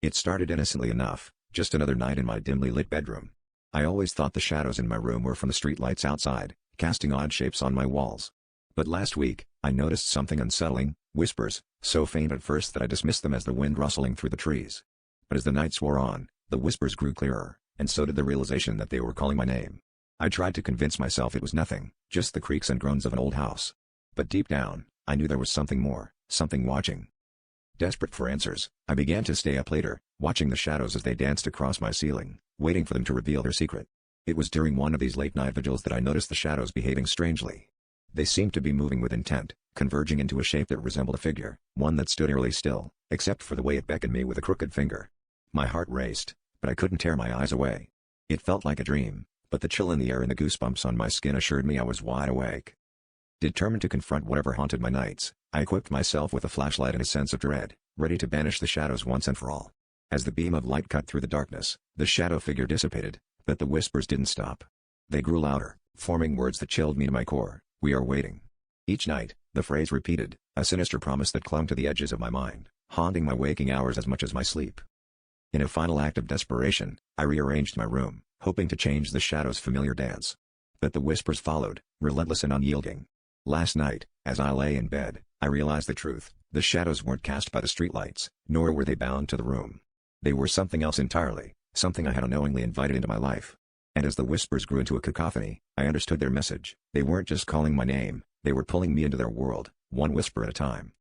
It started innocently enough, just another night in my dimly lit bedroom. I always thought the shadows in my room were from the streetlights outside, casting odd shapes on my walls. But last week, I noticed something unsettling: whispers, so faint at first that I dismissed them as the wind rustling through the trees. But as the nights wore on, the whispers grew clearer, and so did the realization that they were calling my name. I tried to convince myself it was nothing, just the creaks and groans of an old house. But deep down, I knew there was something more, something watching. Desperate for answers, I began to stay up later, watching the shadows as they danced across my ceiling, waiting for them to reveal their secret. It was during one of these late-night vigils that I noticed the shadows behaving strangely. They seemed to be moving with intent, converging into a shape that resembled a figure, one that stood eerily still, except for the way it beckoned me with a crooked finger. My heart raced, but I couldn't tear my eyes away. It felt like a dream, but the chill in the air and the goosebumps on my skin assured me I was wide awake. Determined to confront whatever haunted my nights, I equipped myself with a flashlight and a sense of dread, ready to banish the shadows once and for all. As the beam of light cut through the darkness, the shadow figure dissipated, but the whispers didn't stop. They grew louder, forming words that chilled me to my core. "We are waiting." Each night, the phrase repeated, a sinister promise that clung to the edges of my mind, haunting my waking hours as much as my sleep. In a final act of desperation, I rearranged my room, hoping to change the shadow's familiar dance. But the whispers followed, relentless and unyielding. Last night, as I lay in bed, I realized the truth: the shadows weren't cast by the streetlights, nor were they bound to the room. They were something else entirely, something I had unknowingly invited into my life. And as the whispers grew into a cacophony, I understood their message. They weren't just calling my name, they were pulling me into their world, one whisper at a time.